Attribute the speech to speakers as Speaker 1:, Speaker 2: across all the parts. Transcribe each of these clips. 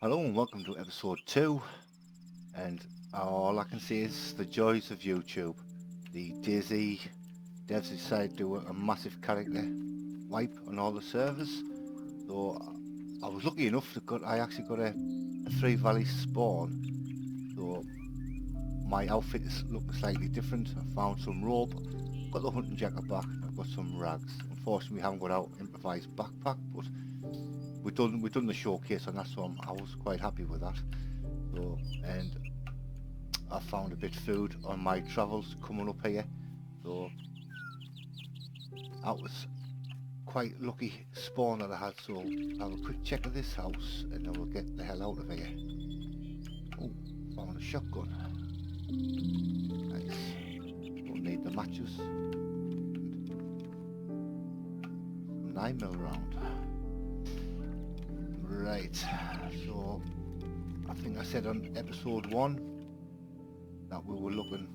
Speaker 1: Hello and welcome to episode 2, and all I can say is the joys of YouTube. The DayZ devs decided to do a massive character wipe on all the servers, so I was lucky enough to I actually got a 3 valley spawn, so my outfit is looking slightly different. I found some rope, got the hunting jacket back, I've got some rags. Unfortunately we haven't got our improvised backpack, but we've done the showcase on that, so I was quite happy with that. So, and I found a bit of food on my travels coming up here, so that was quite lucky spawn that I had. So I'll have a quick check of this house and then we'll get the hell out of here. Oh, found a shotgun. Nice. Don't need the matches. 9mm round. Right, so I think I said on episode 1 that we were looking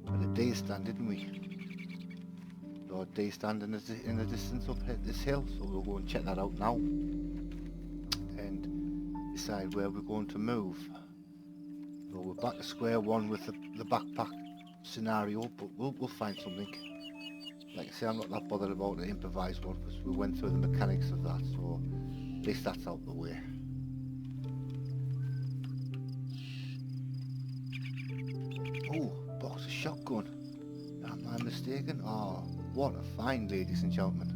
Speaker 1: at a day stand, didn't we? So a day stand in the distance up this hill, so we'll go and check that out now and decide where we're going to move. So we're back to square one with the backpack scenario, but we'll find something. Like I say, I'm not that bothered about the improvised one because we went through the mechanics of that, so at least that's out the way. Oh, box of shotgun. Am I mistaken? Oh, what a find, ladies and gentlemen.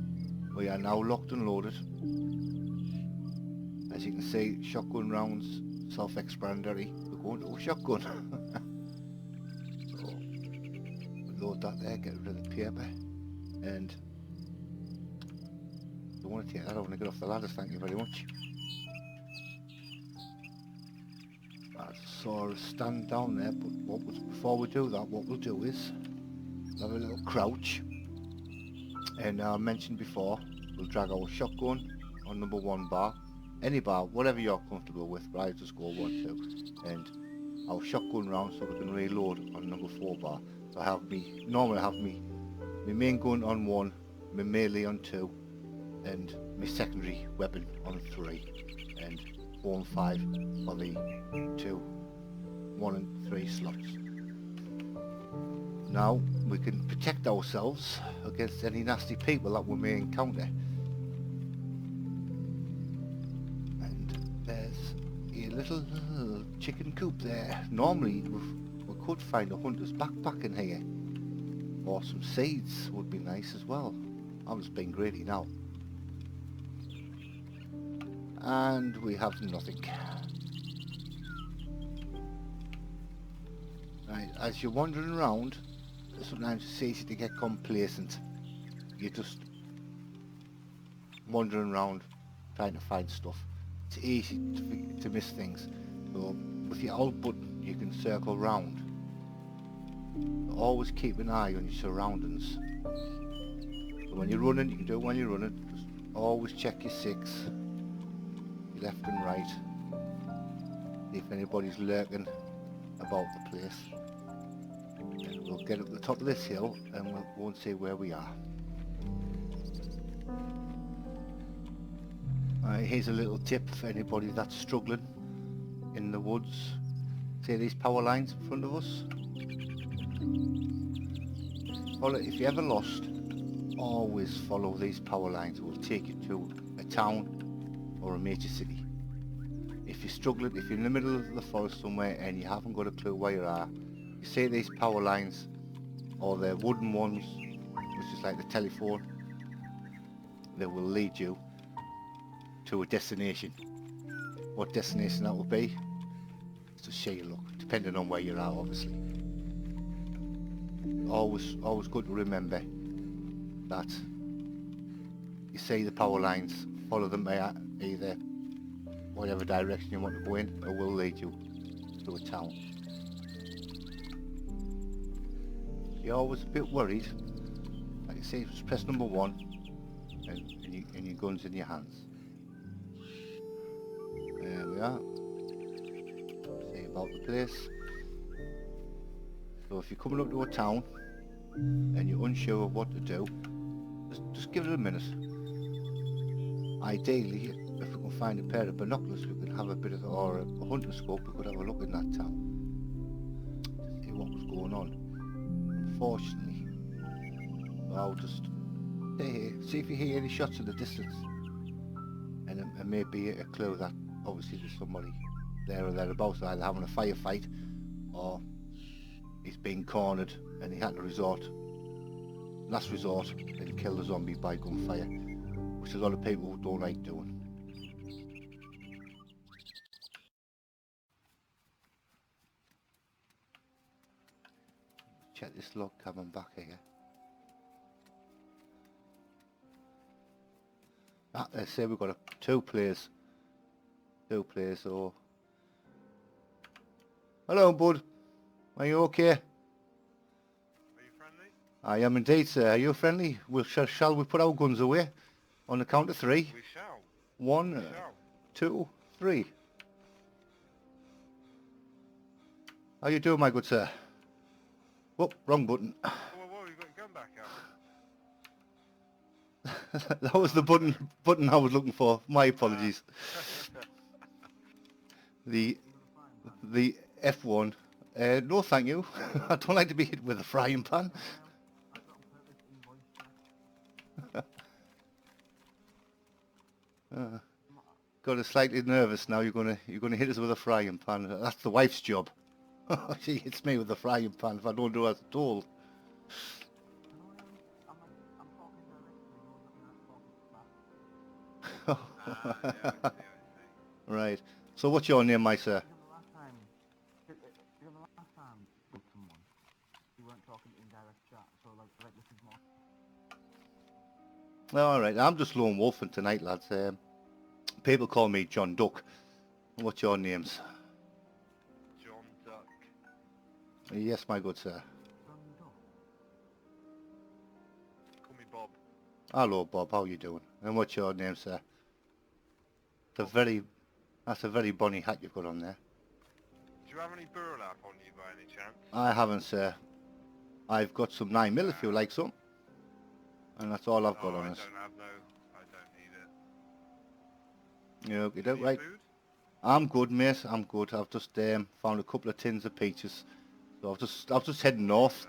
Speaker 1: We are now locked and loaded. As you can see, shotgun rounds, self-explanatory. We're going to a shotgun. So, load that there, get rid of the paper. And I don't want to take that, I want to get off the ladders, thank you very much. I saw us stand down there, but before we do that, what we'll do is have a little crouch. And I mentioned before, we'll drag our shotgun on number 1 bar, any bar, whatever you're comfortable with, but I just go 1, 2, and our shotgun round so we can reload on number 4 bar. So normally I have my main gun on 1, my melee on 2, and my secondary weapon on 3, and 4 and 5 for the 2, 1 and 3 slots. Now we can protect ourselves against any nasty people that we may encounter. And there's a little chicken coop there. Normally we could find a hunter's backpack in here, or some seeds would be nice as well. I'm just being greedy now. And we have nothing. Right, as you're wandering around, sometimes it's easy to get complacent. You're just wandering around trying to find stuff. It's easy to miss things. So with your alt button you can circle round. Always keep an eye on your surroundings. So when you're running, you can do it when you're running. Just always check your 6, your left and right. See if anybody's lurking about the place. And we'll get up to the top of this hill and we'll go and see where we are. Here's a little tip for anybody that's struggling in the woods. See these power lines in front of us? Well, if you're ever lost, always follow these power lines. It will take you to a town or a major city. If you're struggling, if you're in the middle of the forest somewhere and you haven't got a clue where you are, you see these power lines, or the wooden ones, which is like the telephone, they will lead you to a destination. What destination that will be, it's just share your luck, depending on where you're at, obviously. Always good to remember that you see the power lines, follow them either whatever direction you want to go in, or will lead you to a town. If you're always a bit worried, like I say, just press number 1 and your gun's in your hands. There we are. See about the place. So if you're coming up to a town and you're unsure of what to do, just give it a minute. Ideally, if we can find a pair of binoculars, we can have a bit of, or a hunting scope, we could have a look in that town to see what was going on. Unfortunately, I'll just stay here, see if you hear any shots in the distance, and it may be a clue that obviously there's somebody there or thereabouts, either having a firefight or he's been cornered and he had to last resort, and kill the zombie by gunfire, which a lot of people don't like doing. Check this log cabin back here. Let's say we've got two players. So, hello, bud. Are you okay?
Speaker 2: Are you friendly?
Speaker 1: I am indeed, sir. Are you friendly? Shall we put our guns away on the count of three?
Speaker 2: We shall.
Speaker 1: One,
Speaker 2: We shall.
Speaker 1: 2, 3. How you doing, my good sir? Whoop, wrong button.
Speaker 2: Whoa, you got your gun back out.
Speaker 1: That was the button I was looking for. My apologies. The F1. No, thank you. I don't like to be hit with a frying pan. Got us slightly nervous now. You're gonna hit us with a frying pan. That's the wife's job. She hits me with a frying pan if I don't do as told. Right. So what's your name, my sir? All right. I'm just lone wolfing tonight, lads. People call me John Duck. What's your names?
Speaker 2: John Duck.
Speaker 1: Yes, my good sir.
Speaker 2: Call me Bob.
Speaker 1: Hello, Bob. How you doing? And what's your name, sir? That's a very bonny hat you've got on there.
Speaker 2: Do you have any burlap on you by any chance?
Speaker 1: I haven't, sir. I've got some 9mm if you like some. And that's all I've got on us.
Speaker 2: I don't need it.
Speaker 1: You right?
Speaker 2: Food?
Speaker 1: I'm good, mate. I'm good. I've just found a couple of tins of peaches. So I've just heading north.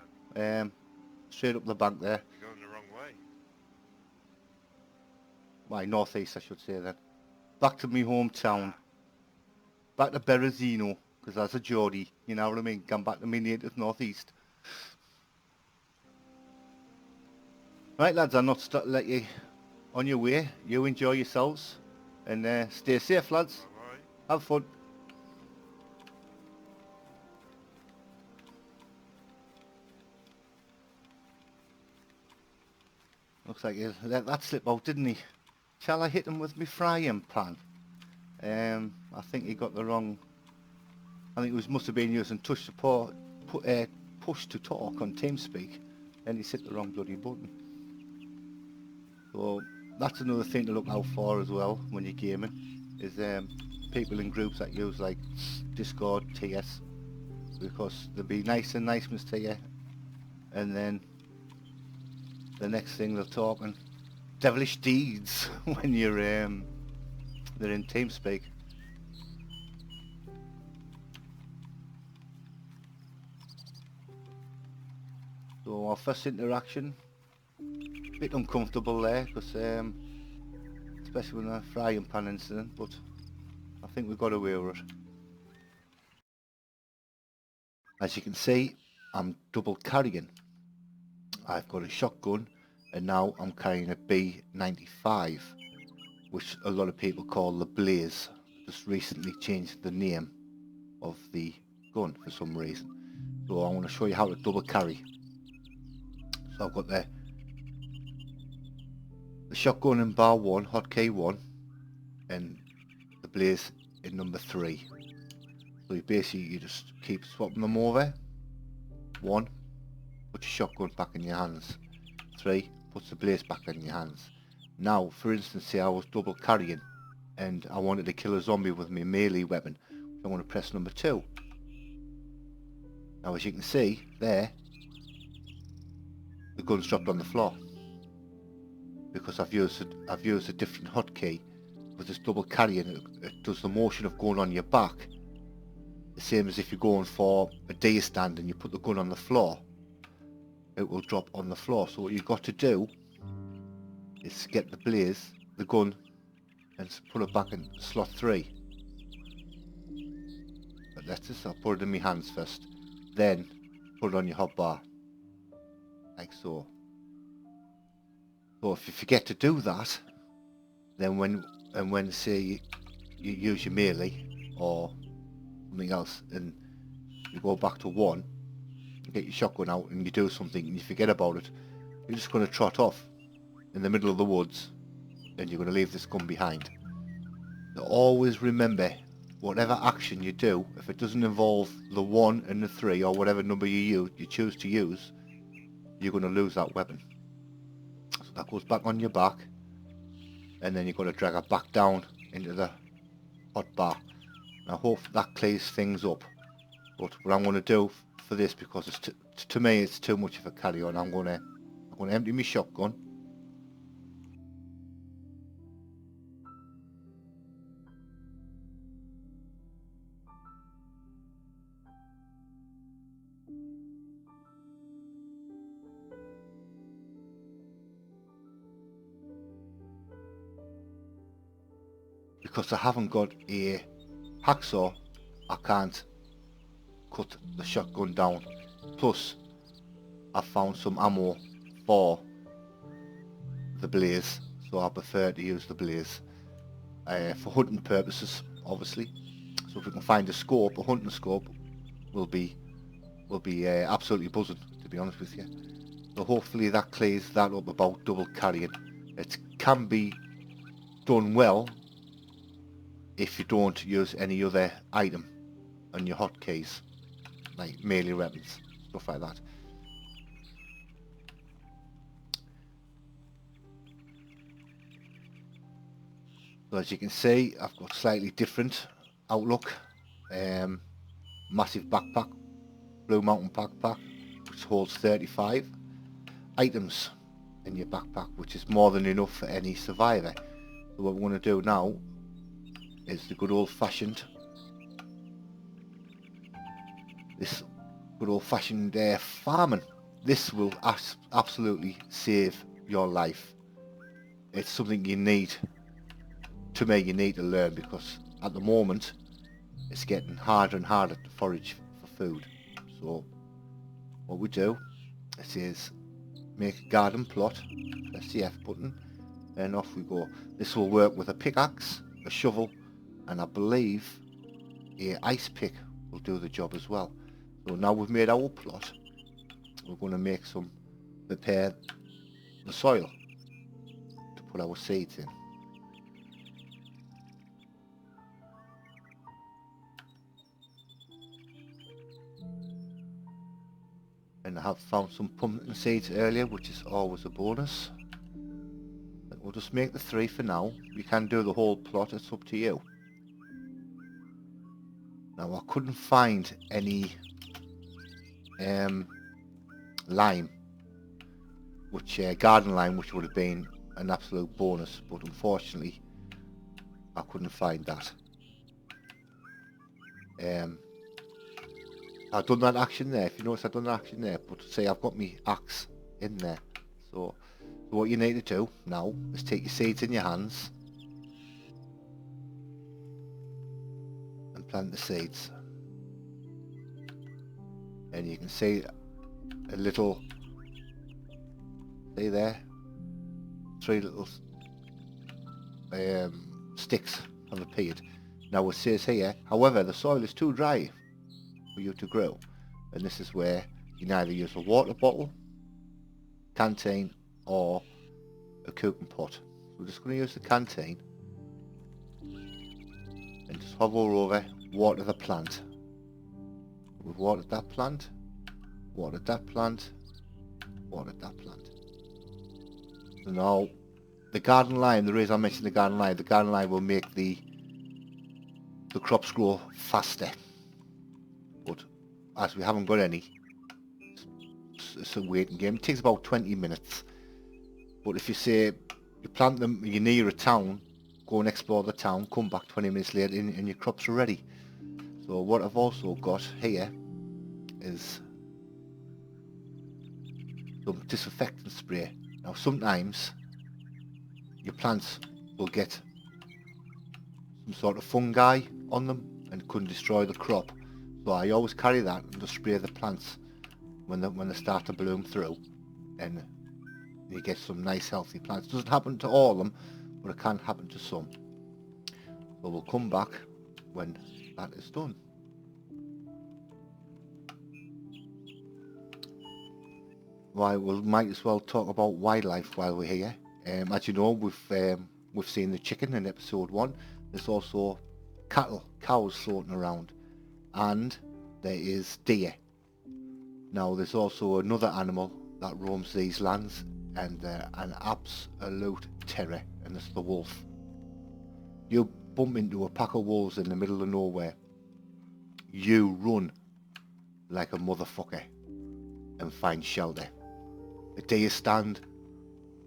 Speaker 1: Straight up the bank there.
Speaker 2: You're going the wrong way.
Speaker 1: Why, northeast I should say then. Back to my hometown. Back to Berezino, because that's a Geordie, you know what I mean? Come back to my native northeast. Right, lads, I'll not let you on your way. You enjoy yourselves, and stay safe, lads.
Speaker 2: Alright.
Speaker 1: Have fun. Looks like he let that slip out, didn't he? Shall I hit him with my frying pan? I think he got the wrong... I think he must have been using push to talk on TeamSpeak, and he hit the wrong bloody button. So that's another thing to look out for as well when you're gaming, is people in groups that use like Discord, TS, because they'll be nice and niceness to you, and then the next thing they're talking devilish deeds when you're they're in TeamSpeak. So our first interaction, a bit uncomfortable there, because especially with the frying pan incident, but I think we got away with it. As you can see, I'm double carrying. I've got a shotgun, and now I'm carrying a B95, which a lot of people call the Blaze. Just recently changed the name of the gun for some reason. So I want to show you how to double carry. So I've got the shotgun in bar 1, hotkey 1, and the Blaze in number 3. So you just keep swapping them over. 1, put your shotgun back in your hands. 3, puts the Blaze back in your hands. Now, for instance, say I was double carrying and I wanted to kill a zombie with my melee weapon. So I'm going to press number 2. Now, as you can see there, the gun's dropped on the floor because I've used a different hotkey with this double carrying, it does the motion of going on your back, the same as if you're going for a deer stand and you put the gun on the floor, it will drop on the floor. So what you've got to do is get the gun, and put it back in slot 3. But let's just, I'll put it in my hands first, then put it on your hotbar, like so. So if you forget to do that, then when say you use your melee or something else and you go back to 1, you get your shotgun out and you do something and you forget about it, you're just going to trot off in the middle of the woods and you're going to leave this gun behind. So always remember, whatever action you do, if it doesn't involve the 1 and the 3 or whatever number you choose to use, you're going to lose that weapon. So that goes back on your back, and then you've got to drag it back down into the hot bar. I hope that clears things up. But what I'm going to do for this, because it's to me it's too much of a carry on, I'm going to empty my shotgun. Because I haven't got a hacksaw, I can't cut the shotgun down. Plus, I found some ammo for the blaze, so I prefer to use the blaze for hunting purposes, obviously. So if we can find a hunting scope, will be absolutely buzzing, to be honest with you. So hopefully that clears that up about double carrying. It can be done well if you don't use any other item on your hotkeys, like melee weapons, stuff like that. So as you can see, I've got slightly different outlook. Massive backpack, Blue Mountain backpack, which holds 35 items in your backpack, which is more than enough for any survivor. So what we're going to do now is the good old-fashioned farming. This will absolutely save your life. It's something you need to learn, because at the moment it's getting harder and harder to forage for food. So what we do is make a garden plot, press the F button, and off we go. This will work with a pickaxe, a shovel, and I believe a ice pick will do the job as well. So now we've made our plot, we're going to prepare the soil to put our seeds in. And I have found some pumpkin seeds earlier, which is always a bonus. But we'll just make the 3 for now. You can do the whole plot, it's up to you. Now I couldn't find any lime, garden lime, which would have been an absolute bonus, but unfortunately I couldn't find that. I've done that action there, if you notice I've done that action there, but say I've got my axe in there. So what you need to do now is take your seeds in your hands and plant the seeds. And you can see a little, see there, 3 little sticks have appeared. Now it says here, however, the soil is too dry for you to grow, and this is where you can either use a water bottle, canteen, or a cooking pot. So we're just going to use the canteen and just hover over, water the plant. We've watered that plant, watered that plant, watered that plant. So now the garden line, the reason I mentioned the garden line will make the crops grow faster. But as we haven't got any, it's a waiting game. It takes about 20 minutes. But if you say you plant them, you're near a town, go and explore the town, come back 20 minutes later and your crops are ready. So what I've also got here is some disinfectant spray. Now sometimes your plants will get some sort of fungi on them and could destroy the crop. So I always carry that and just spray the plants when they start to bloom through, and you get some nice healthy plants. It doesn't happen to all of them, but it can happen to some. So we'll come back when that is done. Right, we might as well talk about wildlife while we're here. As you know, we've seen the chicken in episode 1. There's also cows floating around, and there is deer. Now there's also another animal that roams these lands, and an absolute terror, and it's the wolf. You bump into a pack of wolves in the middle of nowhere, you run like a motherfucker and find shelter. A deer stand,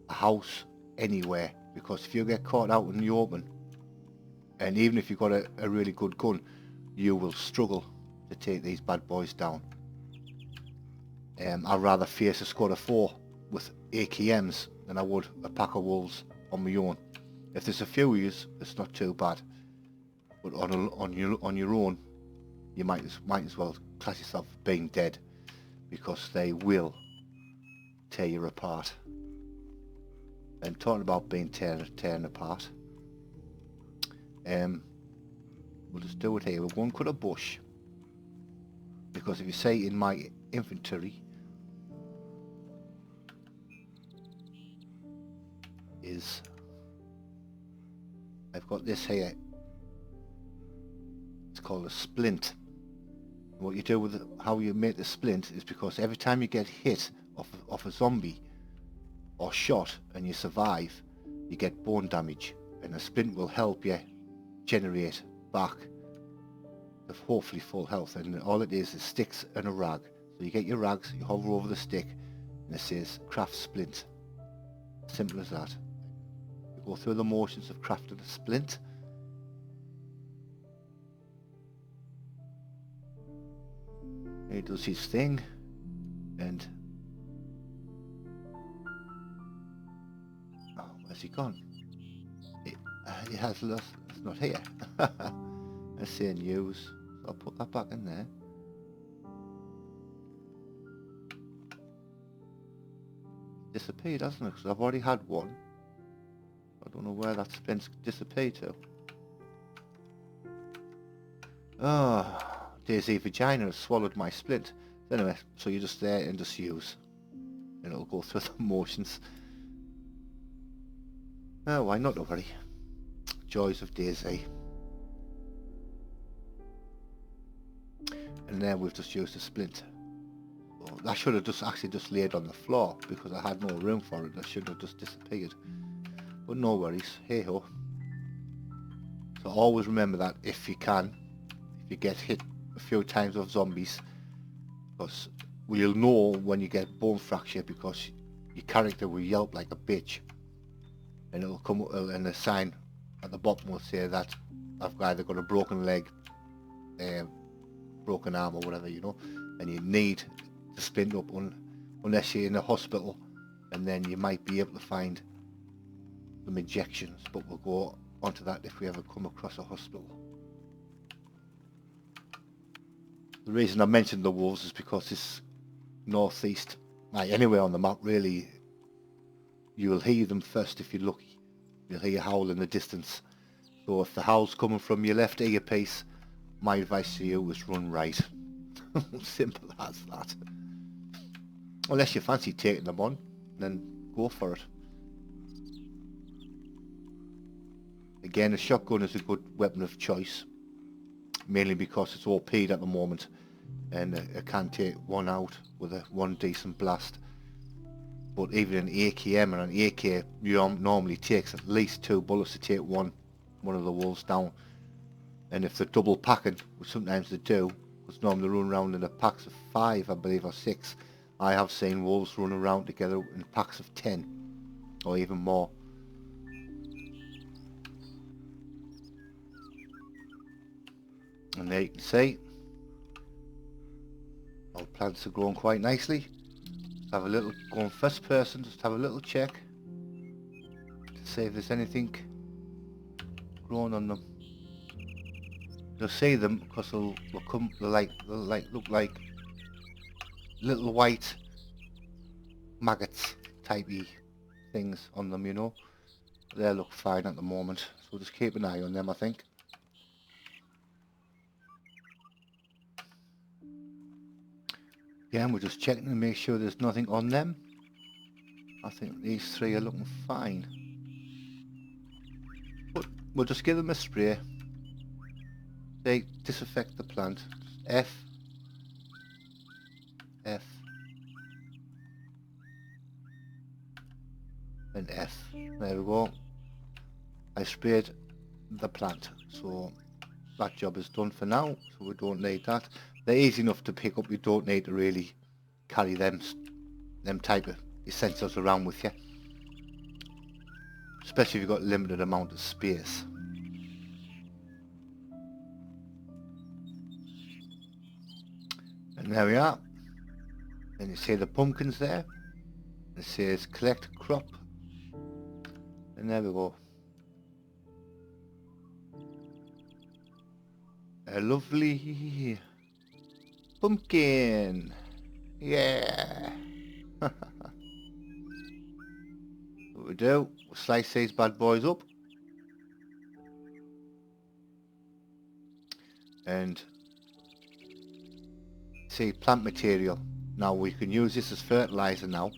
Speaker 1: a house, anywhere, because if you get caught out in the open, and even if you've got a really good gun, you will struggle to take these bad boys down. I'd rather face a squad of 4 with AKMs than I would a pack of wolves on my own. If there's a few of you, it's not too bad, but on your own, you might as well class yourself as being dead, because they will tear you apart. And talking about being tearing apart, we'll just do it here. We'll go and cut a bush, because if you say in my inventory is, I've got this here, it's called a splint. What you do with how you make the splint is, because every time you get hit off a zombie or shot and you survive, you get bone damage, and a splint will help you generate back to hopefully full health. And all it is sticks and a rag. So you get your rags, you hover over the stick, and it says craft splint. Simple as that. You go through the motions of crafting a splint. He does his thing, and oh, where's he gone? He has lost. It's not here. Let's say news. So I'll put that back in there. Disappeared, hasn't it? Because I've already had one. I don't know where that splint's disappeared to. Oh, DayZ vagina has swallowed my splint. Anyway, so you just there and just use, and it'll go through the motions. Oh, why not, nobody? Joys of DayZ. And then we've just used a splint. Well, I should have actually just laid on the floor, because I had no room for it. I should have just disappeared. But no worries, hey ho. So always remember that if you get hit a few times with zombies, because you'll know when you get bone fracture, because your character will yelp like a bitch, and it'll come and a sign at the bottom will say that I've either got a broken leg, broken arm or whatever, you know, and you need to splint up unless you're in a hospital, and then you might be able to find some injections, but we'll go onto that if we ever come across a hospital. The reason I mentioned the wolves is because it's northeast, like anywhere on the map really, you will hear them first if you're lucky. You'll hear a howl in the distance. So if the howl's coming from your left earpiece, my advice to you is run right. Simple as that. Unless you fancy taking them on, then go for it. Again, a shotgun is a good weapon of choice, mainly because it's OP'd at the moment, and it can take one out with one decent blast. But even an AKM and an AK normally takes at least 2 bullets to take one of the wolves down. And if they're double packing, which sometimes they do, because normally they run around in packs of 5, I believe, or 6. I have seen wolves run around together in packs of 10, or even more. And there you can see our plants are growing quite nicely. Just have a little, going first person, just have a little check to see if there's anything growing on them. You'll see them because they'll look like little white maggots typey things on them, you know. They look fine at the moment, so we'll just keep an eye on them, I think. Yeah, and we're just checking to make sure there's nothing on them. I think these three are looking fine. But we'll just give them a spray. They disinfect the plant. F, F, and F. There we go. I sprayed the plant, so that job is done for now, so we don't need that. They're easy enough to pick up, you don't need to really carry them type of essentials around with you, especially if you've got a limited amount of space. And there we are, and you see the pumpkins there, it says collect crop, and there we go. A lovely pumpkin, yeah. What we do, we'll slice these bad boys up, and see plant material. Now we can use this as fertilizer now,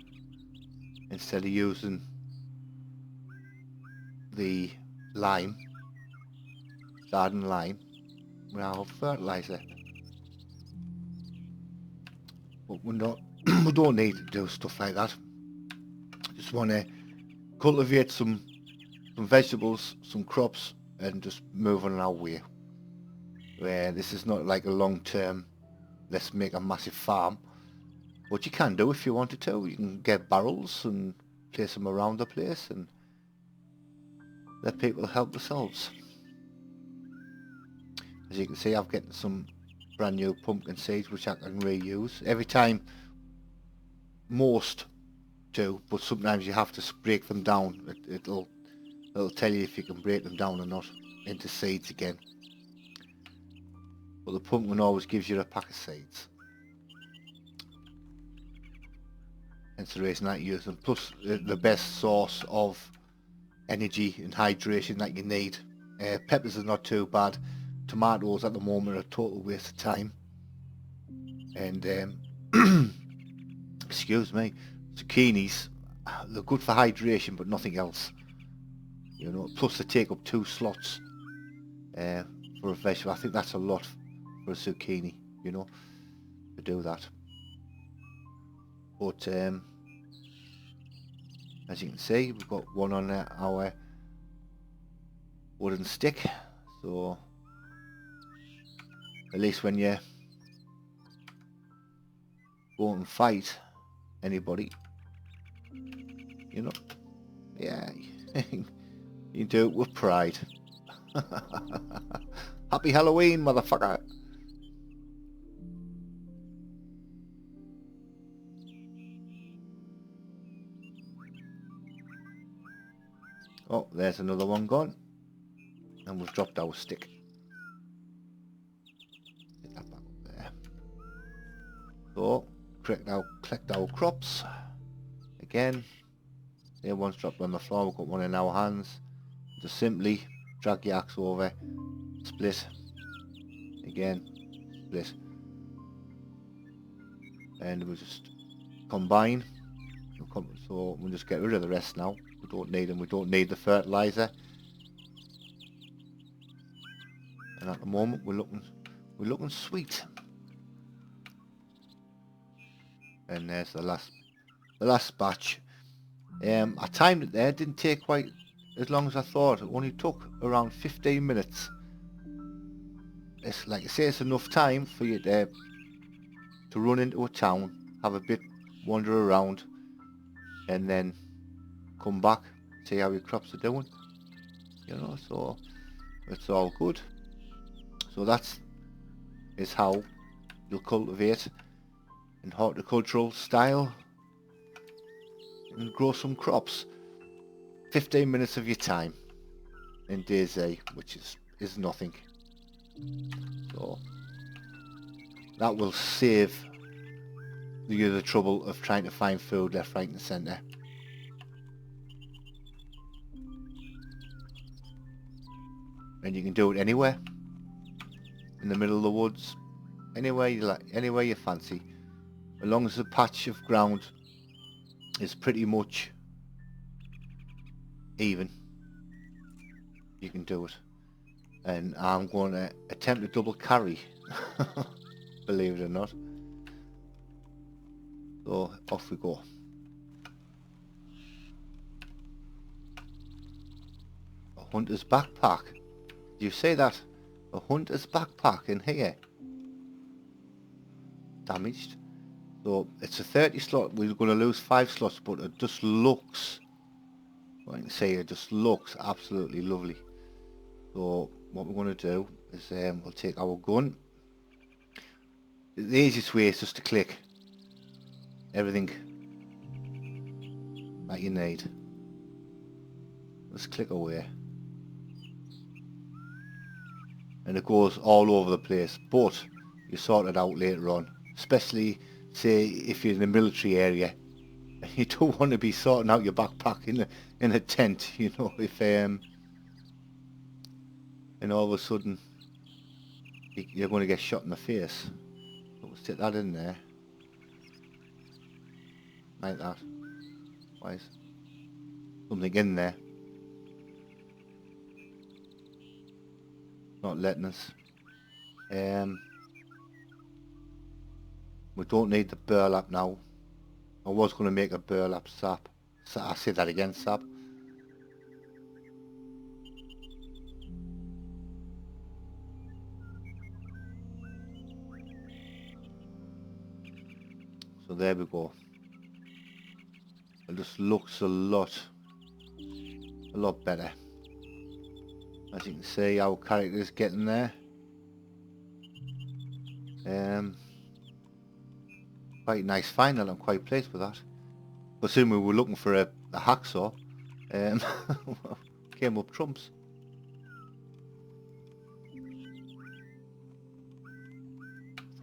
Speaker 1: instead of using the lime, garden lime. We now have fertilizer. But we're not, we don't need to do stuff like that. Just want to cultivate some vegetables, some crops, and just move on our way. Where this is not like a long-term, let's make a massive farm. What you can do if you wanted to, you can get barrels and place them around the place and let people help themselves. As you can see, I've got some brand new pumpkin seeds which I can reuse. Every time, most do, but sometimes you have to break them down. It'll tell you if you can break them down or not into seeds again. But the pumpkin always gives you a pack of seeds. Hence the reason I use them. Plus the best source of energy and hydration that you need. Peppers are not too bad. Tomatoes at the moment are a total waste of time. And excuse me, zucchinis, they're good for hydration but nothing else. You know, plus they take up 2 slots for a vegetable. I think that's a lot for a zucchini, you know, to do that. But as you can see, we've got one on our wooden stick, so at least when you go and fight anybody, you know, yeah, you do it with pride. Happy Halloween, motherfucker. Oh, there's another one gone. And we've dropped our stick. Get that back up there. So, collect our crops. Again, there one's dropped on the floor, we've got one in our hands. Just simply drag your axe over, split, again, split. And we'll just combine. So we'll just get rid of the rest now. We don't need them, we don't need the fertilizer. And at the moment we're looking sweet. And there's the last batch. I timed it there, it didn't take quite as long as I thought. It only took around 15 minutes. It's like I say, it's enough time for you to run into a town, have a bit, wander around, and then come back, see how your crops are doing. You know, so it's all good. So that's is how you'll cultivate in horticultural style and grow some crops. 15 minutes of your time in DayZ, which is nothing. So that will save you the trouble of trying to find food left, right and centre. And you can do it anywhere, in the middle of the woods, anywhere you like, anywhere you fancy, as long as the patch of ground is pretty much even, you can do it. And I'm going to attempt a double carry, believe it or not. So off we go. A hunter's backpack. Did you say that? A hunter's backpack in here. Damaged. So it's a 30 slot. We're going to lose 5 slots, but it just looks, I can say it just looks absolutely lovely. So what we're going to do is we'll take our gun. The easiest way is just to click everything that you need. Just click away. And it goes all over the place, but you sort it out later on. Especially, say, if you're in a military area, and you don't want to be sorting out your backpack in a tent, you know, if and all of a sudden you're going to get shot in the face. So we'll stick that in there, like that. Why is something in there? Not letting us. We don't need the burlap now. I was going to make a burlap sap. So I say that again, sap. So there we go. It just looks a lot better. As you can see, our character is getting there. Quite nice final. I'm quite pleased with that. Assuming we were looking for a hacksaw, came up trumps.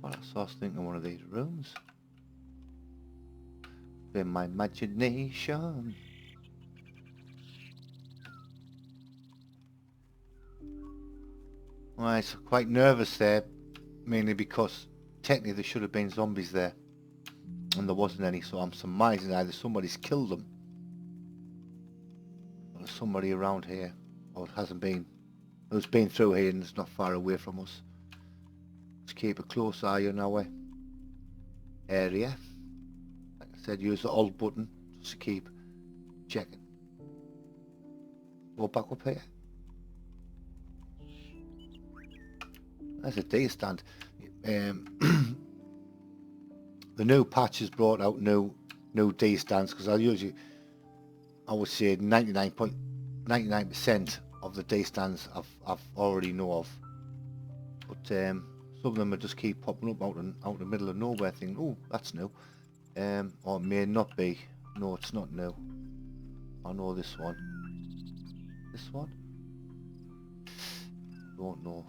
Speaker 1: Thought I saw something in one of these rooms. In my imagination. Right, so quite nervous there, mainly because technically there should have been zombies there, and there wasn't any, so I'm surmising either somebody's killed them, or there's somebody around here, or it hasn't been, it's been through here and it's not far away from us. Just keep a close eye on our area. Like I said, use the alt button just to keep checking. Go back up here. There's a day stand. The new patch has brought out new day stands, because I would say 99% of the day stands I've already know of, but some of them just keep popping up out in the middle of nowhere, thinking, oh, that's new, or it may not be. No, it's not new. I know this one. This one? Don't know.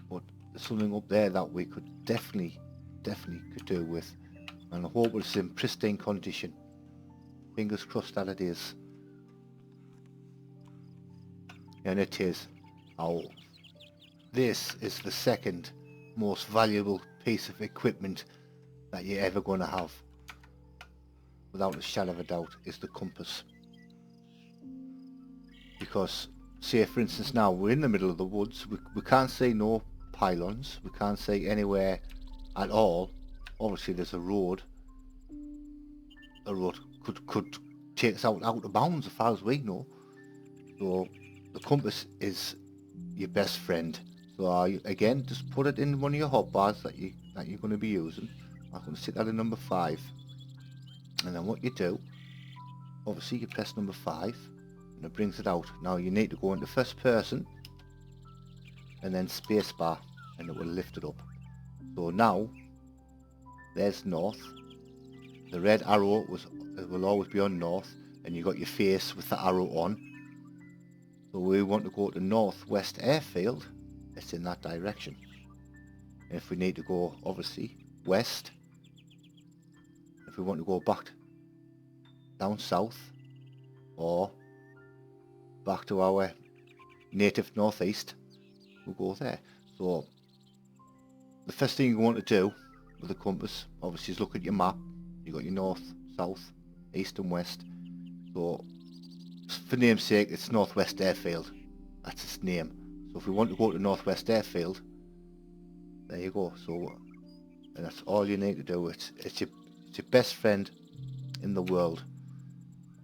Speaker 1: But there's something up there that we could definitely could do with, and I hope it's in pristine condition. Fingers crossed that it is. And it is. Oh, this is the second most valuable piece of equipment that you're ever going to have, without a shadow of a doubt, is the compass. Because, say for instance now, we're in the middle of the woods, we can't see no pylons, we can't see anywhere at all. Obviously there's a road. A road could take us out of bounds as far as we know. So the compass is your best friend. So again, just put it in one of your hotbars that you're going to be using. I'm going to stick that in number 5. And then what you do, obviously you press number 5 and it brings it out. Now you need to go into first person and then spacebar, and it will lift it up. So now there's north. The red arrow will always be on north, and you got your face with the arrow on. So we want to go to northwest airfield. It's in that direction. And if we need to go, obviously, west, if we want to go back down south or back to our native northeast, we'll go there. So the first thing you want to do with the compass, obviously, is look at your map. You got your north, south, east and west. So for name's sake, it's Northwest Airfield. That's its name. So if we want to go to Northwest Airfield, there you go. So, and that's all you need to do. It's your best friend in the world.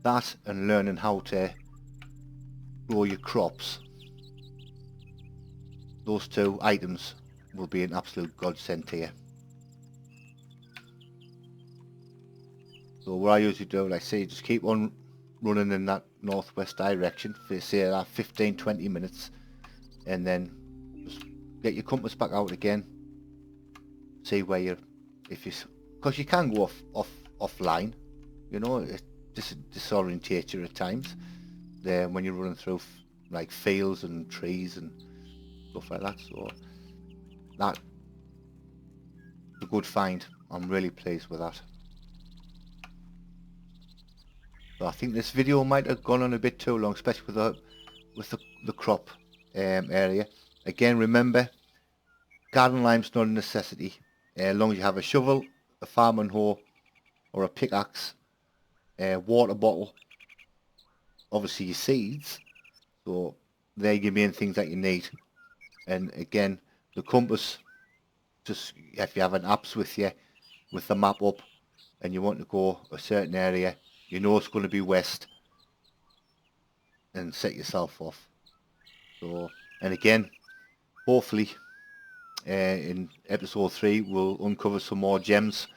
Speaker 1: That and learning how to grow your crops. Those two items will be an absolute godsend to you. So what I usually do, like I say, just keep on running in that northwest direction for say that 15-20 minutes, and then just get your compass back out again. See where you're, because you can go offline, you know, it disorientates you at times. Then when you're running through like fields and trees and stuff like that. So that's a good find. I'm really pleased with that. So I think this video might have gone on a bit too long, especially with the crop area. Again, remember, garden lime's not a necessity. As long as you have a shovel, a farming hoe, or a pickaxe, a water bottle, obviously your seeds. So they're your main things that you need. And again, the compass, just if you have an apps with you, with the map up, and you want to go a certain area, you know it's going to be west, and set yourself off. So, and again, hopefully in episode 3 we'll uncover some more gems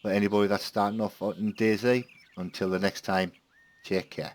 Speaker 1: for anybody that's starting off in DayZ. Until the next time, take care.